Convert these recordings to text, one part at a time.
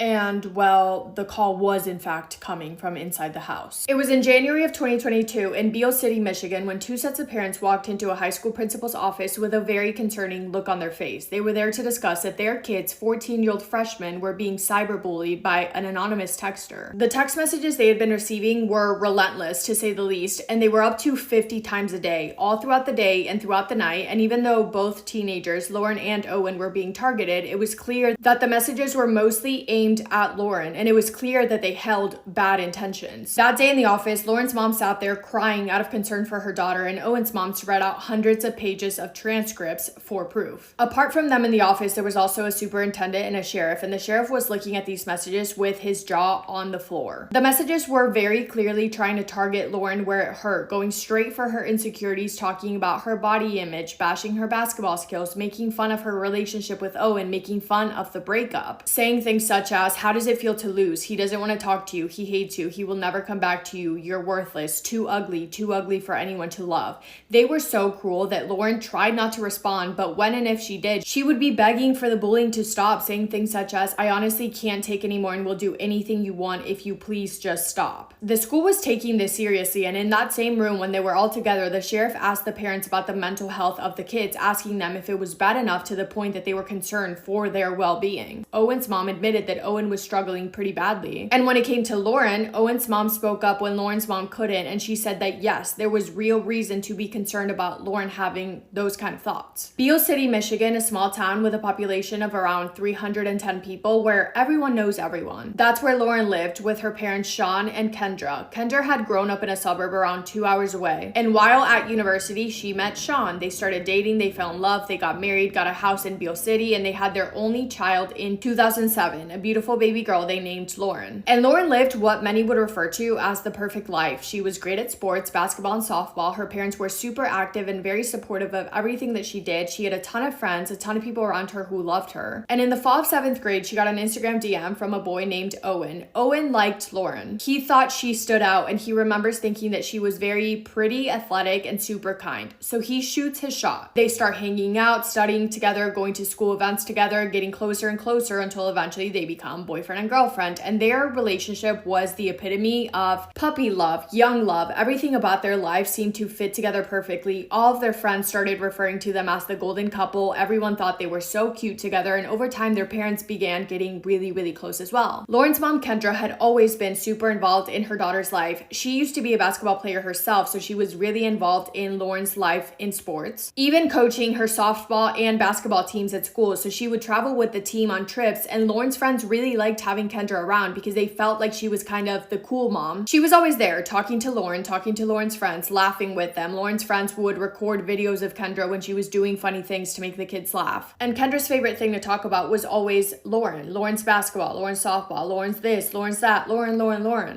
And well, the call was in fact coming from inside the house. It was in January of 2022 in Beale City, Michigan, when two sets of parents walked into a high school principal's office with a very concerning look on their face. They were there to discuss that their kids, 14-year-old freshmen, were being cyberbullied by an anonymous texter. The text messages they had been receiving were relentless, to say the least, and they were up to 50 times a day, all throughout the day and throughout the night. And even though both teenagers, Lauren and Owen, were being targeted, it was clear that the messages were mostly aimed at Lauren, and it was clear that they held bad intentions. That day in the office, Lauren's mom sat there crying out of concern for her daughter, and Owen's mom read out hundreds of pages of transcripts for proof. Apart from them in the office, there was also a superintendent and a sheriff, and the sheriff was looking at these messages with his jaw on the floor. The messages were very clearly trying to target Lauren where it hurt, going straight for her insecurities, talking about her body image, bashing her basketball skills, making fun of her relationship with Owen, making fun of the breakup, saying things such as, how does it feel to lose? He doesn't want to talk to you. He hates you. He will never come back to you. You're worthless. Too ugly for anyone to love. They were so cruel that Lauren tried not to respond, but when and if she did, she would be begging for the bullying to stop, saying things such as, I honestly can't take anymore and will do anything you want if you please just stop. The school was taking this seriously, and in that same room when they were all together, the sheriff asked the parents about the mental health of the kids, asking them if it was bad enough to the point that they were concerned for their well-being. Owen's mom admitted that Owen was struggling pretty badly. And when it came to Lauren, Owen's mom spoke up when Lauren's mom couldn't, and she said that yes, there was real reason to be concerned about Lauren having those kind of thoughts. Beale City, Michigan, a small town with a population of around 310 people where everyone knows everyone. That's where Lauren lived with her parents Sean and Kendra. Kendra had grown up in a suburb around 2 hours away. And while at university, she met Sean. They started dating, they fell in love, they got married, got a house in Beale City, and they had their only child in 2007, a beautiful baby girl they named Lauren. And Lauren lived what many would refer to as the perfect life. She was great at sports, basketball and softball. Her parents were super active and very supportive of everything that she did. She had a ton of friends, a ton of people around her who loved her. And in the fall of 7th grade, she got an Instagram DM from a boy named Owen. Owen liked Lauren. He thought she stood out, and he remembers thinking that she was very pretty, athletic, and super kind. So he shoots his shot. They start hanging out, studying together, going to school events together, getting closer and closer until eventually they become boyfriend and girlfriend. And their relationship was the epitome of puppy love, young love. Everything about their lives seemed to fit together perfectly. All of their friends started referring to them as the golden couple. Everyone thought they were so cute together, and over time their parents began getting really, really close as well. Lauren's mom, Kendra, had always been super involved in her daughter's life. She used to be a basketball player herself, so she was really involved in Lauren's life in sports, even coaching her softball and basketball teams at school. So she would travel with the team on trips, and Lauren's friends really liked having Kendra around because they felt like she was kind of the cool mom. She was always there talking to Lauren, talking to Lauren's friends, laughing with them. Lauren's friends would record videos of Kendra when she was doing funny things to make the kids laugh. And Kendra's favorite thing to talk about was always Lauren. Lauren's basketball, Lauren's softball, Lauren's this, Lauren's that, Lauren,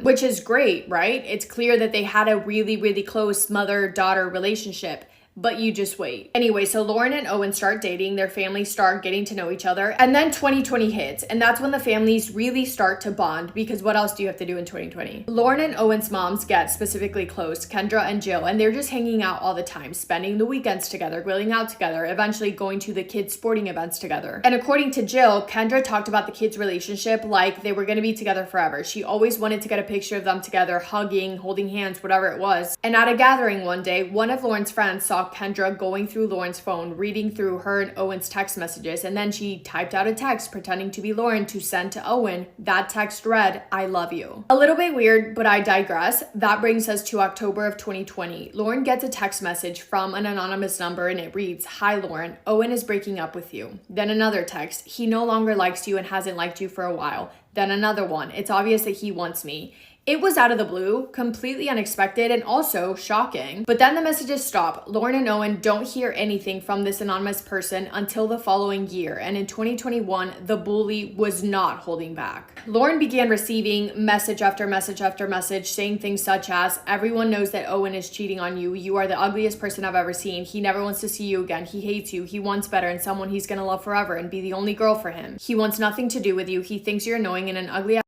which is great, right? It's clear that they had a really, really close mother-daughter relationship. But you just wait. Anyway, so Lauren and Owen start dating, their families start getting to know each other, and then 2020 hits, and that's when the families really start to bond, because what else do you have to do in 2020? Lauren and Owen's moms get specifically close, Kendra and Jill, and they're just hanging out all the time, spending the weekends together, grilling out together, eventually going to the kids' sporting events together. And according to Jill, Kendra talked about the kids' relationship like they were going to be together forever. She always wanted to get a picture of them together, hugging, holding hands, whatever it was. And at a gathering one day, one of Lauren's friends saw Kendra going through Lauren's phone, reading through her and Owen's text messages, and then she typed out a text pretending to be Lauren to send to Owen. That text read, I love you. A little bit weird, but I digress. That brings us to October of 2020. Lauren gets a text message from an anonymous number, and it reads, Hi Lauren, Owen is breaking up with you. Then another text, he no longer likes you and hasn't liked you for a while. Then another one, it's obvious that he wants me. It was out of the blue, completely unexpected, and also shocking. But then the messages stop. Lauren and Owen don't hear anything from this anonymous person until the following year. And in 2021, the bully was not holding back. Lauren began receiving message after message after message saying things such as, everyone knows that Owen is cheating on you. You are the ugliest person I've ever seen. He never wants to see you again. He hates you. He wants better and someone he's gonna love forever and be the only girl for him. He wants nothing to do with you. He thinks you're annoying and an ugly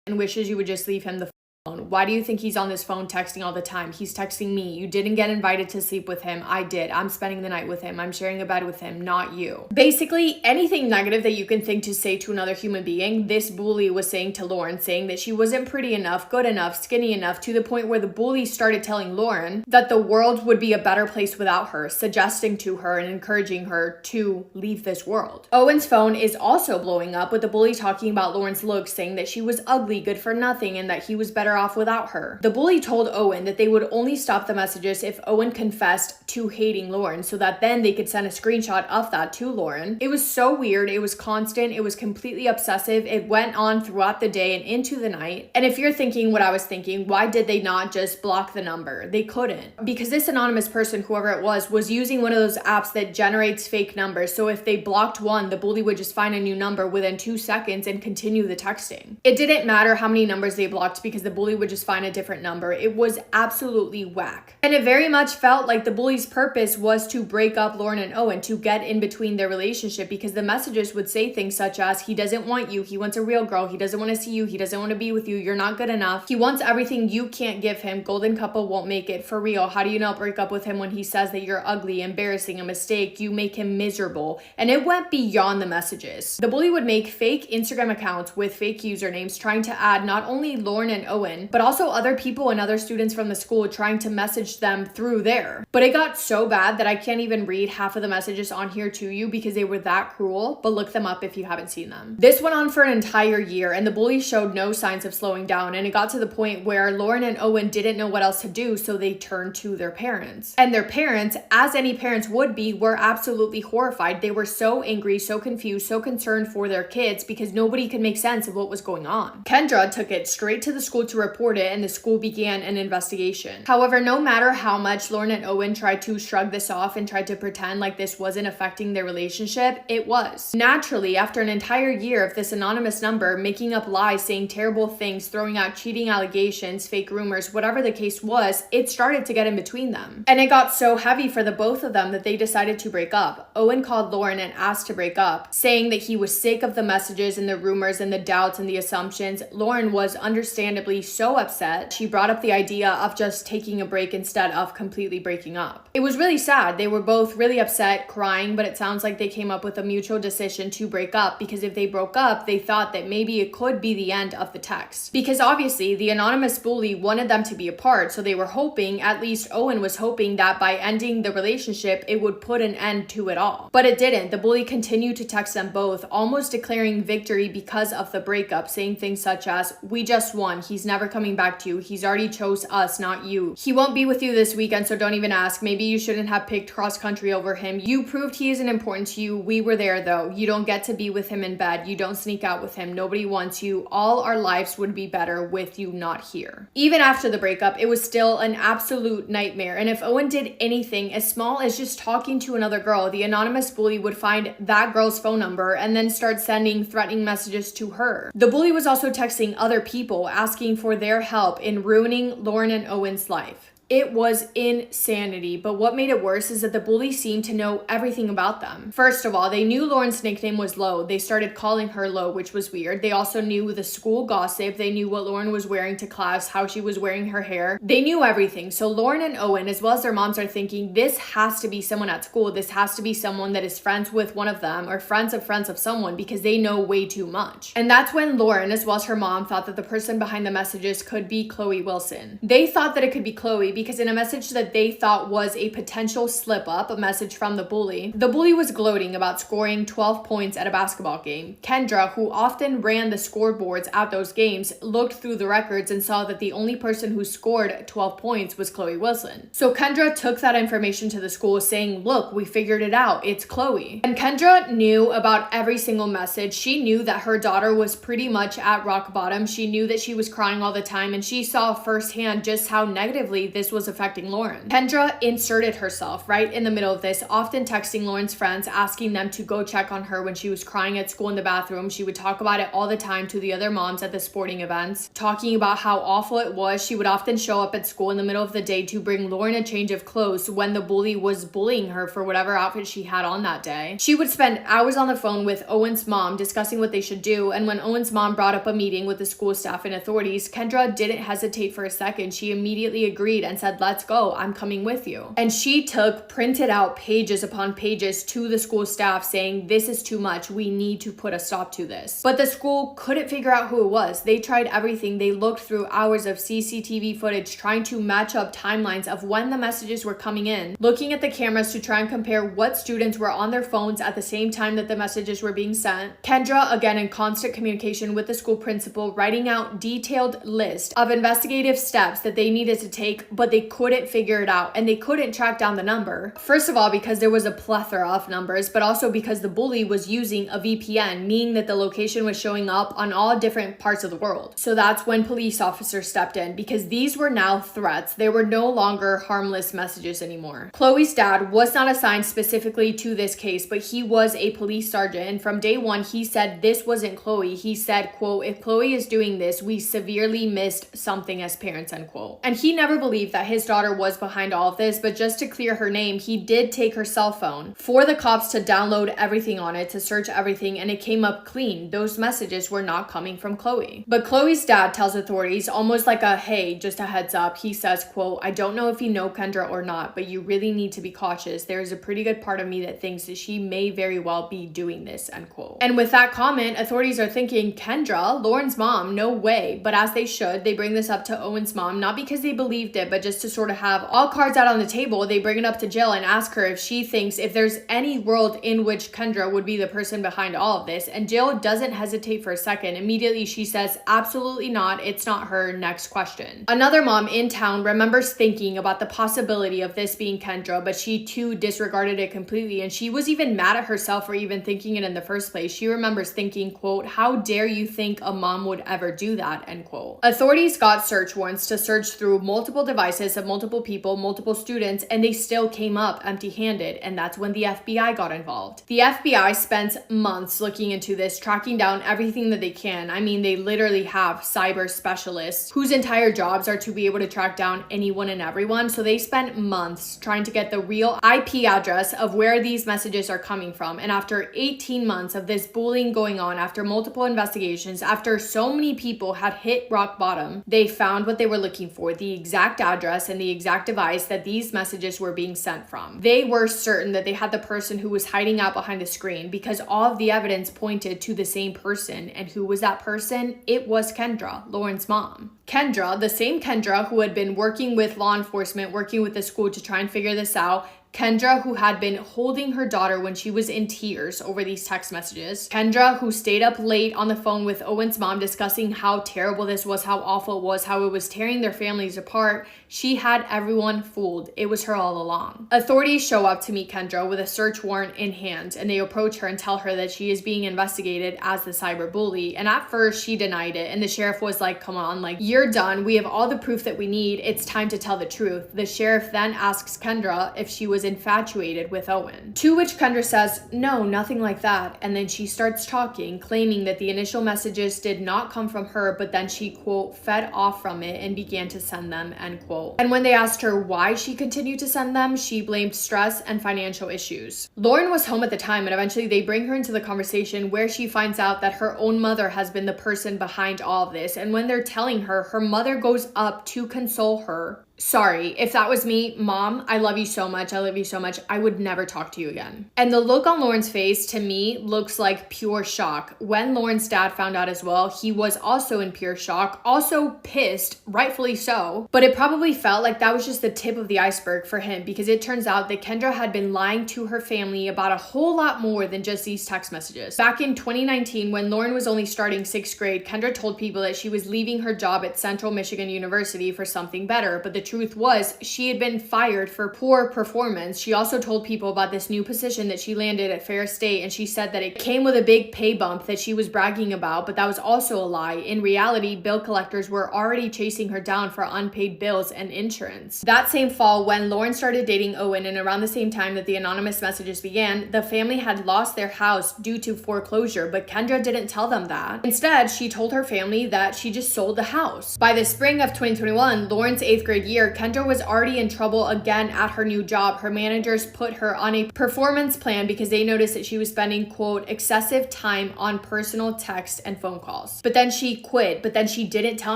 and wishes you would just leave him the Why do you think he's on this phone texting all the time? He's texting me. You didn't get invited to sleep with him. I did. I'm spending the night with him. I'm sharing a bed with him, not you. Basically, anything negative that you can think to say to another human being, this bully was saying to Lauren, saying that she wasn't pretty enough, good enough, skinny enough, to the point where the bully started telling Lauren that the world would be a better place without her, suggesting to her and encouraging her to leave this world. Owen's phone is also blowing up with the bully talking about Lauren's looks, saying that she was ugly, good for nothing, and that he was better off without her. The bully told Owen that they would only stop the messages if Owen confessed to hating Lauren, so that then they could send a screenshot of that to Lauren. It was so weird. It was constant. It was completely obsessive. It went on throughout the day and into the night. And if you're thinking what I was thinking, why did they not just block the number? They couldn't. Because this anonymous person, whoever it was using one of those apps that generates fake numbers. So if they blocked one, the bully would just find a new number within 2 seconds and continue the texting. It didn't matter how many numbers they blocked because the bully would just find a different number. It was absolutely whack. And it very much felt like the bully's purpose was to break up Lauren and Owen, to get in between their relationship, because the messages would say things such as, he doesn't want you, he wants a real girl, he doesn't want to see you, he doesn't want to be with you, you're not good enough, he wants everything you can't give him, golden couple won't make it, for real, how do you not break up with him when he says that you're ugly, embarrassing, a mistake, you make him miserable? And it went beyond the messages. The bully would make fake Instagram accounts with fake usernames, trying to add not only Lauren and Owen, but also other people and other students from the school, trying to message them through there. But it got so bad that I can't even read half of the messages on here to you because they were that cruel, but look them up if you haven't seen them. This went on for an entire year and the bully showed no signs of slowing down, and it got to the point where Lauren and Owen didn't know what else to do, so they turned to their parents. And their parents, as any parents would be, were absolutely horrified. They were so angry, so confused, so concerned for their kids because nobody could make sense of what was going on. Kendra took it straight to the school to report it, and the school began an investigation. However, no matter how much Lauren and Owen tried to shrug this off and tried to pretend like this wasn't affecting their relationship, it was. Naturally, after an entire year of this anonymous number making up lies, saying terrible things, throwing out cheating allegations, fake rumors, whatever the case was, it started to get in between them. And it got so heavy for the both of them that they decided to break up. Owen called Lauren and asked to break up, saying that he was sick of the messages and the rumors and the doubts and the assumptions. Lauren was understandably so upset. She brought up the idea of just taking a break instead of completely breaking up. It was really sad. They were both really upset, crying, but it sounds like they came up with a mutual decision to break up, because if they broke up, they thought that maybe it could be the end of the text. Because obviously the anonymous bully wanted them to be apart, so they were hoping, at least Owen was hoping, that by ending the relationship, it would put an end to it all. But it didn't. The bully continued to text them both, almost declaring victory because of the breakup, saying things such as, we just won, he's never coming back to you, he's already chose us, not you. He won't be with you this weekend, so don't even ask. Maybe you shouldn't have picked cross country over him. You proved he isn't important to you. We were there though. You don't get to be with him in bed. You don't sneak out with him. Nobody wants you. All our lives would be better with you not here. Even after the breakup, it was still an absolute nightmare. And if Owen did anything as small as just talking to another girl, the anonymous bully would find that girl's phone number and then start sending threatening messages to her. The bully was also texting other people asking for their help in ruining Lauren and Owen's life. It was insanity, but what made it worse is that the bully seemed to know everything about them. First of all, they knew Lauren's nickname was Lo. They started calling her Lo, which was weird. They also knew the school gossip. They knew what Lauren was wearing to class, how she was wearing her hair. They knew everything. So Lauren and Owen, as well as their moms, are thinking, this has to be someone at school. This has to be someone that is friends with one of them, or friends of someone, because they know way too much. And that's when Lauren, as well as her mom, thought that the person behind the messages could be Chloe Wilson. They thought that it could be Chloe because in a message that they thought was a potential slip up, a message from the bully was gloating about scoring 12 points at a basketball game. Kendra, who often ran the scoreboards at those games, looked through the records and saw that the only person who scored 12 points was Chloe Wilson. So Kendra took that information to the school saying, look, we figured it out, it's Chloe. And Kendra knew about every single message. She knew that her daughter was pretty much at rock bottom. She knew that she was crying all the time, and she saw firsthand just how negatively this this was affecting Lauren. Kendra inserted herself right in the middle of this, often texting Lauren's friends, asking them to go check on her when she was crying at school in the bathroom. She would talk about it all the time to the other moms at the sporting events, talking about how awful it was. She would often show up at school in the middle of the day to bring Lauren a change of clothes when the bully was bullying her for whatever outfit she had on that day. She would spend hours on the phone with Owen's mom discussing what they should do, and when Owen's mom brought up a meeting with the school staff and authorities, Kendra didn't hesitate for a second. She immediately agreed and said, "Let's go, I'm coming with you." And she printed out pages upon pages to the school staff saying, "This is too much, we need to put a stop to this." But the school couldn't figure out who it was. They tried everything. They looked through hours of CCTV footage trying to match up timelines of when the messages were coming in, looking at the cameras to try and compare what students were on their phones at the same time that the messages were being sent. Kendra, again in constant communication with the school principal, writing out detailed list of investigative steps that they needed to take, but they couldn't figure it out and they couldn't track down the number. First of all, because there was a plethora of numbers, but also because the bully was using a VPN, meaning that the location was showing up on all different parts of the world. So that's when police officers stepped in, because these were now threats. They were no longer harmless messages anymore. Chloe's dad was not assigned specifically to this case, but he was a police sergeant, and from day one he said this wasn't Chloe. He said, quote, "If Chloe is doing this, we severely missed something as parents," end quote. And he never believed that his daughter was behind all of this, but just to clear her name, he did take her cell phone for the cops to download everything on it, to search everything, and it came up clean. Those messages were not coming from Chloe. But Chloe's dad tells authorities, almost like a, "Hey, just a heads up," he says, quote, "I don't know if you know Kendra or not, but you really need to be cautious. There is a pretty good part of me that thinks that she may very well be doing this," end quote. And with that comment, authorities are thinking, Kendra, Lauren's mom, no way. But as they should, they bring this up to Owen's mom, not because they believed it, but just to sort of have all cards out on the table. They bring it up to Jill and ask her if she thinks if there's any world in which Kendra would be the person behind all of this. And Jill doesn't hesitate for a second. Immediately she says, "Absolutely not. It's not her. Next question." Another mom in town remembers thinking about the possibility of this being Kendra, but she too disregarded it completely. And she was even mad at herself for even thinking it in the first place. She remembers thinking, quote, "How dare you think a mom would ever do that," end quote. Authorities got search warrants to search through multiple devices of multiple people, multiple students, and they still came up empty-handed. And that's when the FBI got involved. The FBI spends months looking into this, tracking down everything that they can. I mean, they literally have cyber specialists whose entire jobs are to be able to track down anyone and everyone. So they spent months trying to get the real IP address of where these messages are coming from. And after 18 months of this bullying going on, after multiple investigations, after so many people had hit rock bottom, they found what they were looking for, the exact address and the exact device that these messages were being sent from. They were certain that they had the person who was hiding out behind the screen because all of the evidence pointed to the same person. And who was that person? It was Kendra, Lauren's mom. Kendra, the same Kendra who had been working with law enforcement, working with the school to try and figure this out. Kendra, who had been holding her daughter when she was in tears over these text messages. Kendra, who stayed up late on the phone with Owen's mom discussing how terrible this was, how awful it was, how it was tearing their families apart. She had everyone fooled. It was her all along. Authorities show up to meet Kendra with a search warrant in hand, and they approach her and tell her that she is being investigated as the cyber bully. And at first, she denied it, and the sheriff was like, "Come on, like, you're done. We have all the proof that we need. It's time to tell the truth." The sheriff then asks Kendra if she was infatuated with Owen. To which Kendra says, "No, nothing like that." And then she starts talking, claiming that the initial messages did not come from her, but then she, quote, "fed off from it and began to send them," end quote. And when they asked her why she continued to send them, she blamed stress and financial issues. Lauren was home at the time, and eventually they bring her into the conversation where she finds out that her own mother has been the person behind all of this. And when they're telling her, her mother goes up to console her. "Sorry, if that was me, Mom, I love you so much. I love you so much. I would never talk to you again." And the look on Lauren's face, to me, looks like pure shock. When Lauren's dad found out as well, he was also in pure shock, also pissed, rightfully so. But it probably felt like that was just the tip of the iceberg for him, because it turns out that Kendra had been lying to her family about a whole lot more than just these text messages. Back in 2019, when Lauren was only starting 6th grade, Kendra told people that she was leaving her job at Central Michigan University for something better. But the truth was she had been fired for poor performance. She also told people about this new position that she landed at Fair State, and she said that it came with a big pay bump that she was bragging about, but that was also a lie. In reality, bill collectors were already chasing her down for unpaid bills and insurance. That same fall, when Lauren started dating Owen, and around the same time that the anonymous messages began, the family had lost their house due to foreclosure, but Kendra didn't tell them that. Instead, she told her family that she just sold the house. By the spring of 2021, Lauren's 8th grade year, Kendra was already in trouble again at her new job. Her managers put her on a performance plan because they noticed that she was spending, quote, excessive time on personal text and phone calls. But then she quit, but then she didn't tell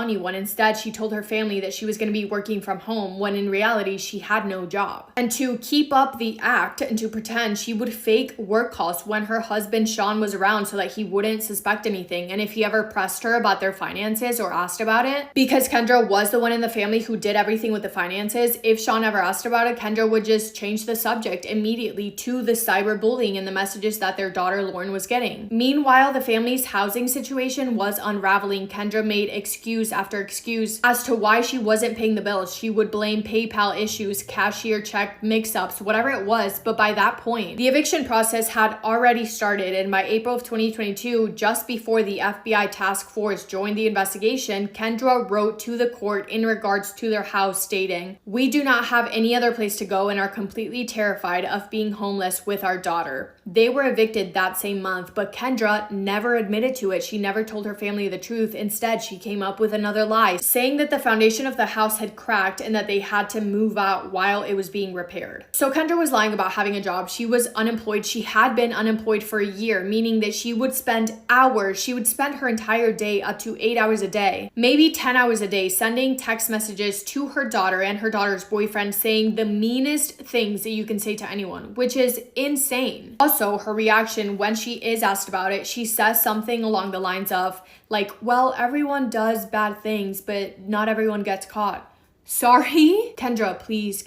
anyone. Instead, she told her family that she was going to be working from home when in reality, she had no job. And to keep up the act and to pretend, she would fake work calls when her husband Sean was around so that he wouldn't suspect anything. And if he ever pressed her about their finances or asked about it, because Kendra was the one in the family who did everything with the finances, if Sean ever asked about it, Kendra would just change the subject immediately to the cyberbullying and the messages that their daughter Lauren was getting. Meanwhile, the family's housing situation was unraveling. Kendra made excuse after excuse as to why she wasn't paying the bills. She would blame PayPal issues, cashier check mix-ups, whatever it was. But by that point, the eviction process had already started, and by April of 2022, just before the FBI task force joined the investigation, Kendra wrote to the court in regards to their house stating, "We do not have any other place to go and are completely terrified of being homeless with our daughter." They were evicted that same month, but Kendra never admitted to it. She never told her family the truth. Instead, she came up with another lie, saying that the foundation of the house had cracked and that they had to move out while it was being repaired. So Kendra was lying about having a job. She was unemployed. She had been unemployed for a year, meaning that she would spend hours. She would spend her entire day, up to 8 hours a day, maybe 10 hours a day, sending text messages to her daughter and her daughter's boyfriend saying the meanest things that you can say to anyone, which is insane. Also, her reaction when she is asked about it, she says something along the lines of, like, well, everyone does bad things, but not everyone gets caught. Sorry? Kendra, please,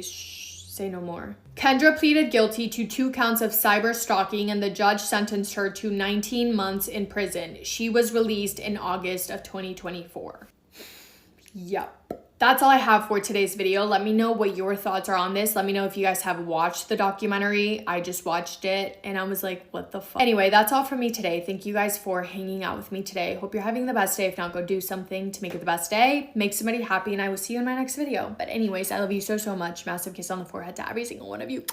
shh, say no more. Kendra pleaded guilty to 2 counts of cyber stalking, and the judge sentenced her to 19 months in prison. She was released in August of 2024. Yep. That's all I have for today's video. Let me know what your thoughts are on this. Let me know if you guys have watched the documentary. I just watched it and I was like, what the fuck? Anyway, that's all from me today. Thank you guys for hanging out with me today. Hope you're having the best day. If not, go do something to make it the best day. Make somebody happy, and I will see you in my next video. But anyways, I love you so, so much. Massive kiss on the forehead to every single one of you.